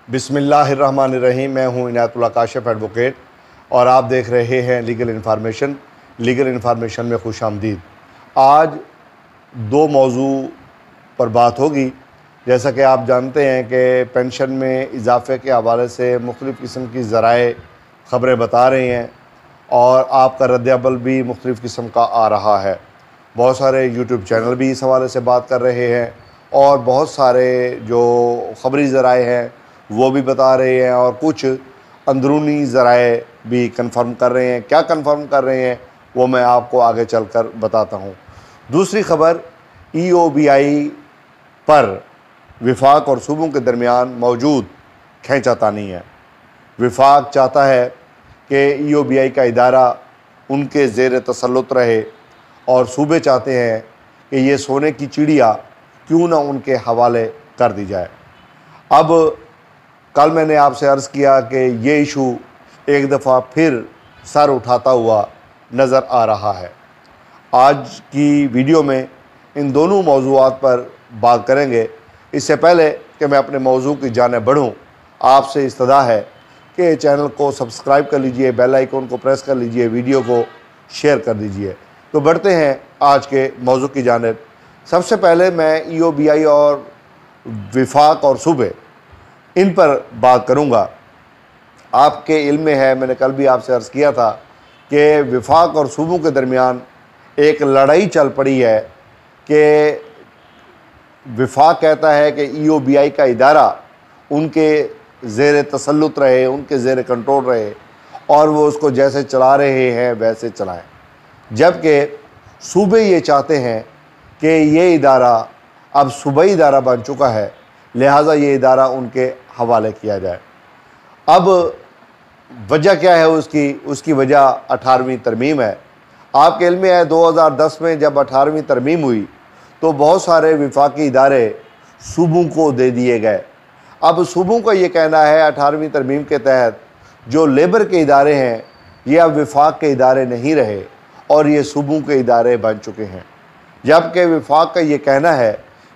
बिस्मिल्लाहिर्रहमानिर्रहीम। मैं हूँ इनायतुल्लाह काशिफ एडवोकेट और आप देख रहे हैं लीगल इन्फॉर्मेशन में खुश आमदीद। आज दो मौजू पर बात होगी। जैसा कि आप जानते हैं कि पेंशन में इजाफे के हवाले से मुख्तलिफ़ किस्म की ज़राए ख़बरें बता रही हैं और आपका रद्द-ए-अमल भी मुख्तलिफ़ किस्म का आ रहा है। बहुत सारे यूट्यूब चैनल भी इस हवाले से बात कर रहे हैं और बहुत सारे जो ख़बरी ज़राए हैं वो भी बता रहे हैं और कुछ अंदरूनी ज़राए भी कंफर्म कर रहे हैं। क्या कंफर्म कर रहे हैं वो मैं आपको आगे चलकर बताता हूँ। दूसरी ख़बर, EOBI पर विफाक और सूबों के दरमियान मौजूद खींचातानी है। विफाक चाहता है कि EOBI का इदारा उनके ज़ेर तसल्लुत रहे और सूबे चाहते हैं कि ये सोने की चिड़िया क्यों ना उनके हवाले कर दी जाए। अब कल मैंने आपसे अर्ज़ किया कि ये इशू एक दफ़ा फिर सर उठाता हुआ नज़र आ रहा है। आज की वीडियो में इन दोनों मौज़ूआत पर बात करेंगे। इससे पहले कि मैं अपने मौजू की जाने बढ़ूँ, आपसे इस्तदा है कि चैनल को सब्सक्राइब कर लीजिए, बेल आइकन को प्रेस कर लीजिए, वीडियो को शेयर कर दीजिए। तो बढ़ते हैं आज के मौजू की जानिब। सबसे पहले मैं EOBI और विफाक और सूबे इन पर बात करूंगा। आपके इल्म में है, मैंने कल भी आपसे अर्ज़ किया था कि विफाक और सूबों के दरमियान एक लड़ाई चल पड़ी है कि विफाक कहता है कि EOBI का इदारा उनके ज़ेर तसल्लुत रहे, उनके ज़ेर कंट्रोल रहे और वो उसको जैसे चला रहे हैं वैसे चलाएं, जबकि सूबे ये चाहते हैं कि ये इदारा अब सूबाई इदारा बन चुका है, लिहाजा ये इदारा उनके हवाले किया जाए। अब वजह क्या है उसकी वजह 18वीं तरमीम है। आपके इल्म में है 2010 में जब 18वीं तरमीम हुई तो बहुत सारे विफाकी इदारे सूबों को दे दिए गए। अब सूबों का ये कहना है 18वीं तरमीम के तहत जो लेबर के इदारे हैं ये अब विफाक के इदारे नहीं रहे और ये सूबों के इदारे बन चुके हैं, जबकि विफाक का ये कहना है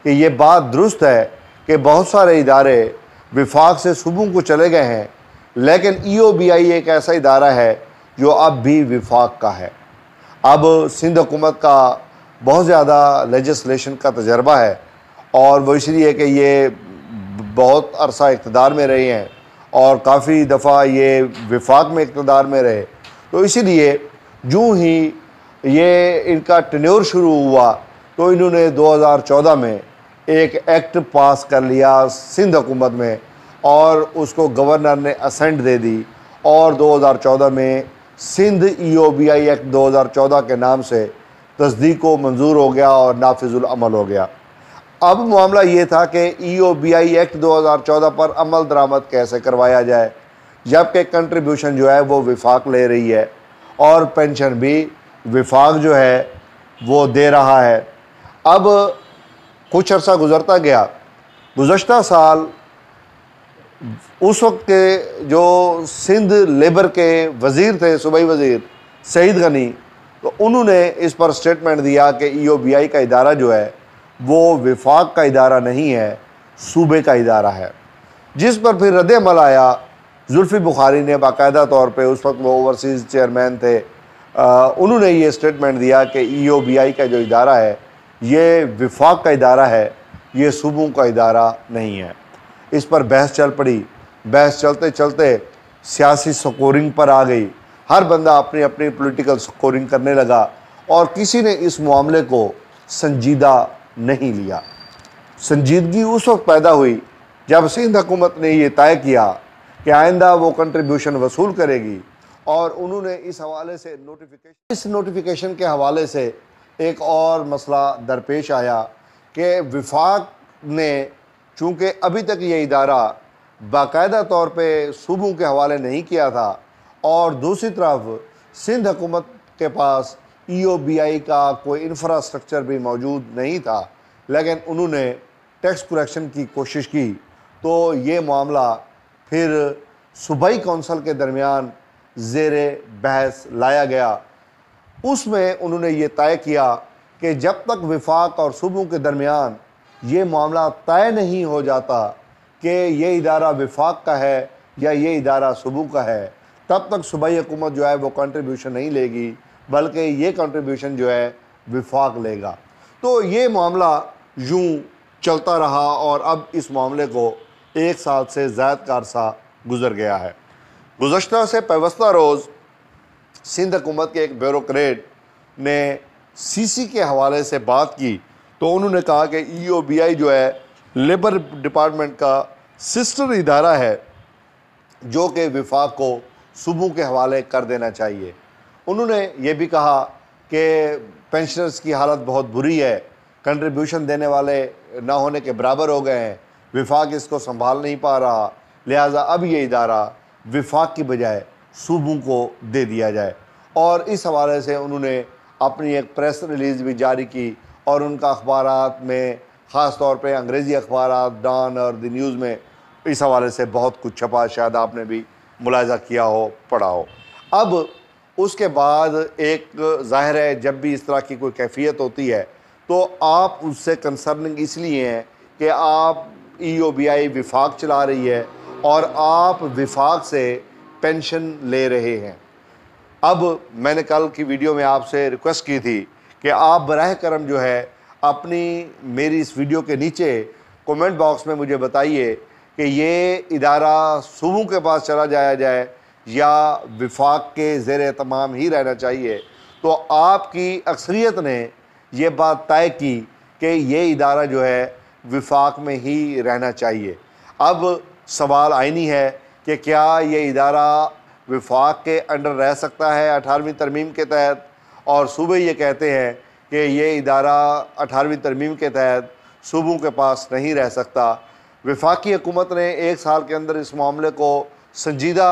कि ये बात दुरुस्त है कि बहुत सारे इदारे विफाक से सूबों को चले गए हैं, लेकिन EOBI एक ऐसा इदारा है जो अब भी विफाक का है। अब सिंध हुकूमत का बहुत ज़्यादा लेजिस्लेशन का तजर्बा है और वो इसलिए कि ये बहुत अरसा इक़्तिदार में रहे हैं और काफ़ी दफ़ा ये विफाक में इक़्तिदार में रहे, तो इसीलिए जो ही ये इनका टेन्योर शुरू हुआ तो इन्होंने 2014 में एक एक्ट पास कर लिया सिंध हुकूमत में और उसको गवर्नर ने असेंट दे दी और 2014 में सिंध EOBI एक्ट 2014 के नाम से तस्दीक व मंजूर हो गया और नाफिजुल अमल हो गया। अब मामला ये था कि EOBI एक्ट 2014 पर अमल दरामद कैसे करवाया जाए, जबकि कंट्रीब्यूशन जो है वो विफाक ले रही है और पेंशन भी विफाक जो है वो दे रहा है। अब कुछ अर्सा गुज़रता गया। गुज़श्ता साल उस वक्त के जो सिंध लेबर के वज़ीर थे, सूबाई वज़ीर सईद गनी, तो उन्होंने इस पर स्टेटमेंट दिया कि EOBI का इदारा जो है वो विफाक का इदारा नहीं है, सूबे का इदारा है, जिस पर फिर रद्द-ए-अमल आया। जुल्फ़ी बुखारी ने बाकायदा तौर पे, उस वक्त वो ओवरसीज़ चेयरमैन थे, उन्होंने ये स्टेटमेंट दिया कि EOBI का जो इदारा है ये विफाक का इदारा है, ये सूबों का इदारा नहीं है। इस पर बहस चल पड़ी। बहस चलते चलते सियासी स्कोरिंग पर आ गई। हर बंदा अपनी अपनी पॉलिटिकल स्कोरिंग करने लगा और किसी ने इस मामले को संजीदा नहीं लिया। संजीदगी उस वक्त पैदा हुई जब सिंध हुकूमत ने ये तय किया कि आइंदा वो कंट्रीब्यूशन वसूल करेगी और उन्होंने इस हवाले से नोटिफिकेशन के हवाले से एक और मसला दरपेश आया कि विफाक ने चूँकि अभी तक ये इदारा बाकायदा तौर पे सूबों के हवाले नहीं किया था और दूसरी तरफ सिंध हुकूमत के पास EOBI का कोई इंफ्रास्ट्रक्चर भी मौजूद नहीं था, लेकिन उन्होंने टैक्स करेक्शन की कोशिश की, तो ये मामला फिर सूबाई कौंसल के दरमियान ज़ेरे बहस लाया गया। उसमें उन्होंने ये तय किया कि जब तक विफाक और सूबों के दरमियान ये मामला तय नहीं हो जाता कि ये इदारा विफाक का है या ये इदारा सूबों का है, तब तक सूबाई हुकूमत जो है वो कंट्रीब्यूशन नहीं लेगी, बल्कि ये कंट्रीब्यूशन जो है विफाक लेगा। तो ये मामला यूँ चलता रहा और अब इस मामले को 1 साल से ज़्यादा का अरसा गुजर गया है। गुज़श्ता से पैवस्ता रोज़ सिंध हुकूमत के एक ब्यूरोक्रेट ने सीसी के हवाले से बात की तो उन्होंने कहा कि EOBI जो है लेबर डिपार्टमेंट का सिस्टर इदारा है जो कि विफाक को सूबों के हवाले कर देना चाहिए। उन्होंने ये भी कहा कि पेंशनर्स की हालत बहुत बुरी है, कंट्रीब्यूशन देने वाले ना होने के बराबर हो गए हैं, विफाक इसको संभाल नहीं पा रहा, लिहाजा अब ये इदारा विफाक की बजाय सूबों को दे दिया जाए। और इस हवाले से उन्होंने अपनी एक प्रेस रिलीज़ भी जारी की और उनका अखबारात में, ख़ास तौर पे अंग्रेज़ी अखबारात डॉन और द न्यूज़ में इस हवाले से बहुत कुछ छपा, शायद आपने भी मुलाहिज़ा किया हो, पढ़ा हो। अब उसके बाद एक ज़ाहिर है जब भी इस तरह की कोई कैफियत होती है तो आप उससे कंसर्निंग इसलिए हैं कि आप EOBI विफाक चला रही है और आप विफाक से पेंशन ले रहे हैं। अब मैंने कल की वीडियो में आपसे रिक्वेस्ट की थी कि आप बराह करम जो है अपनी मेरी इस वीडियो के नीचे कमेंट बॉक्स में मुझे बताइए कि ये इदारा सूबों के पास चला जाया जाए या विफाक के ज़ेर एहतमाम ही रहना चाहिए। तो आपकी अक्सरियत ने ये बात तय की कि ये इदारा जो है विफाक में ही रहना चाहिए। अब सवाल आइनी है कि क्या ये इदारा विफाक के अंडर रह सकता है 18वीं तरमीम के तहत, और सूबे ये कहते हैं कि ये इदारा 18वीं तरमीम के तहत सूबों के पास नहीं रह सकता। वफाकी हुकूमत ने 1 साल के अंदर इस मामले को संजीदा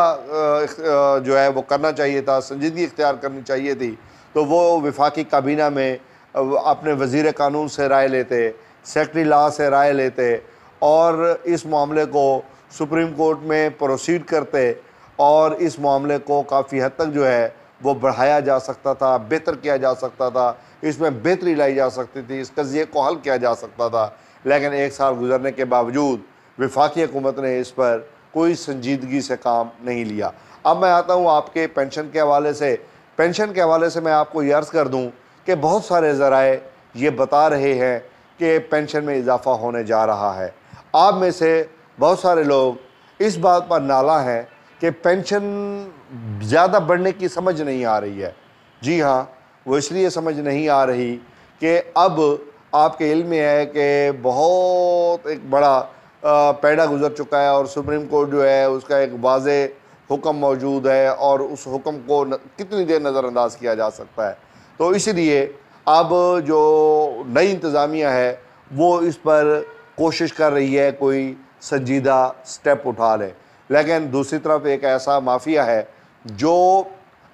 जो है वो करना चाहिए था, संजीदगी इख्तियार करनी चाहिए थी। तो वो वफाकी काबीना में अपने वज़ीर कानून से राय लेते, सेक्रेटरी लॉ से राय लेते और इस मामले को सुप्रीम कोर्ट में प्रोसीड करते और इस मामले को काफ़ी हद तक जो है वो बढ़ाया जा सकता था, बेहतर किया जा सकता था, इसमें बेहतरी लाई जा सकती थी, इस कज़िये को हल किया जा सकता था। लेकिन 1 साल गुजरने के बावजूद वफाकी हुकूमत ने इस पर कोई संजीदगी से काम नहीं लिया। अब मैं आता हूँ आपके पेंशन के हवाले से। पेंशन के हवाले से मैं आपको ये अर्ज़ कर दूँ कि बहुत सारे ज़राए ये बता रहे हैं कि पेंशन में इजाफ़ा होने जा रहा है। आप में से बहुत सारे लोग इस बात पर नाला हैं कि पेंशन ज़्यादा बढ़ने की समझ नहीं आ रही है। जी हाँ, वो इसलिए समझ नहीं आ रही कि अब आपके इल्म में है कि बहुत एक बड़ा पैड़ा गुजर चुका है और सुप्रीम कोर्ट जो है उसका एक वाज़े हुक्म मौजूद है और उस हुक्म को कितनी देर नज़रअंदाज किया जा सकता है। तो इसलिए अब जो नई इंतज़ामिया है वो इस पर कोशिश कर रही है कोई संजीदा स्टेप उठा ले। लेकिन दूसरी तरफ एक ऐसा माफिया है जो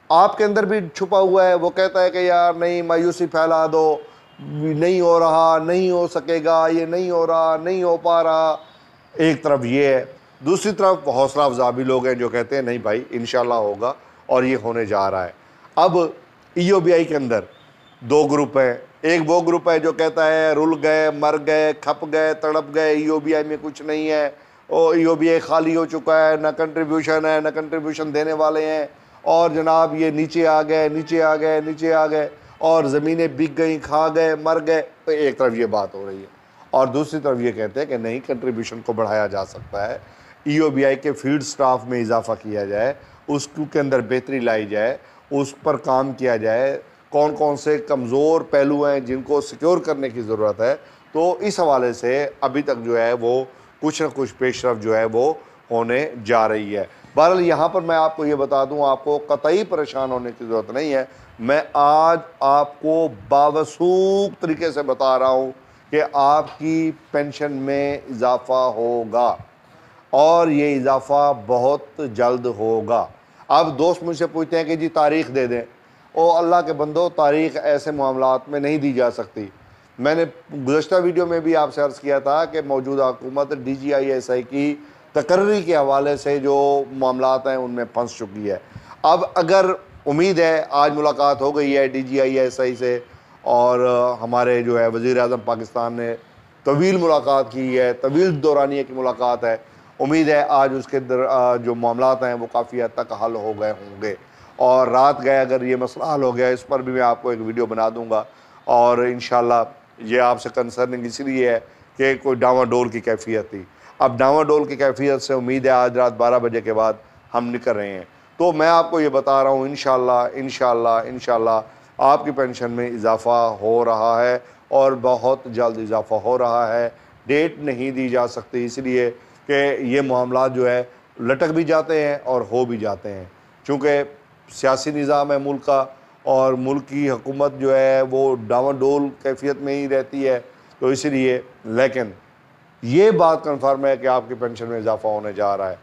आपके अंदर भी छुपा हुआ है, वो कहता है कि यार नहीं, मायूसी फैला दो, नहीं हो रहा, नहीं हो सकेगा, ये नहीं हो रहा, नहीं हो पा रहा। एक तरफ ये है, दूसरी तरफ हौसला अफजा भी लोग हैं जो कहते हैं नहीं भाई इंशाल्लाह होगा और ये होने जा रहा है। अब EOBI के अंदर 2 ग्रुप हैं। एक वो ग्रुप है जो कहता है रुल गए, मर गए, खप गए, तड़प गए, EOBI में कुछ नहीं है, और EOBI खाली हो चुका है, ना कंट्रीब्यूशन है, ना कंट्रीब्यूशन देने वाले हैं, और जनाब ये नीचे आ गए, नीचे आ गए, नीचे आ गए, और ज़मीनें बिक गई, खा गए, मर गए। तो एक तरफ ये बात हो रही है और दूसरी तरफ ये कहते हैं कि नहीं, कंट्रीब्यूशन को बढ़ाया जा सकता है, EOBI के फील्ड स्टाफ में इजाफा किया जाए, उसके अंदर बेहतरी लाई जाए, उस पर काम किया जाए, कौन कौन से कमज़ोर पहलू हैं जिनको सिक्योर करने की ज़रूरत है। तो इस हवाले से अभी तक जो है वो कुछ न कुछ पेशरफ जो है वो होने जा रही है। बहरहाल यहाँ पर मैं आपको ये बता दूँ, आपको कतई परेशान होने की ज़रूरत नहीं है। मैं आज आपको बावसूख तरीके से बता रहा हूँ कि आपकी पेंशन में इजाफ़ा होगा और ये इजाफ़ा बहुत जल्द होगा। अब दोस्त मुझसे पूछते हैं कि जी तारीख़ दे दें। ओ अल्लाह के बंदो, तारीख़ ऐसे मामलात में नहीं दी जा सकती। मैंने गुज़श्ता वीडियो में भी आपसे अर्ज़ किया था कि मौजूदा हुकूमत DGISI की तकर्री के हवाले से जो मामलात हैं उनमें फंस चुकी है। अब अगर उम्मीद है, आज मुलाकात हो गई है DGISI से और हमारे जो है वज़ीर आज़म पाकिस्तान ने तवील मुलाकात की है, तवील दौरानिए की मुलाकात है, उम्मीद है आज उसके जो मामलात हैं वो काफ़ी हद तक हल हो गए होंगे। और रात गए अगर ये मसला हल हो गया, इस पर भी मैं आपको एक वीडियो बना दूंगा। और इंशाल्लाह ये आपसे कंसर्निंग इसलिए है कि कोई डावाडोल की कैफियत थी। अब डावाडोल की कैफियत से उम्मीद है आज रात 12 बजे के बाद हम निकल रहे हैं। तो मैं आपको ये बता रहा हूँ इंशाल्लाह आपकी पेंशन में इजाफ़ा हो रहा है और बहुत जल्द इजाफ़ा हो रहा है। डेट नहीं दी जा सकती इसलिए कि ये मामला जो है लटक भी जाते हैं और हो भी जाते हैं, चूँकि सियासी निज़ाम है मुल्क का और मुल्क की हुकूमत जो है वो डावाडोल कैफियत में ही रहती है। तो इसलिए लेकिन ये बात कन्फर्म है कि आपकी पेंशन में इजाफ़ा होने जा रहा है।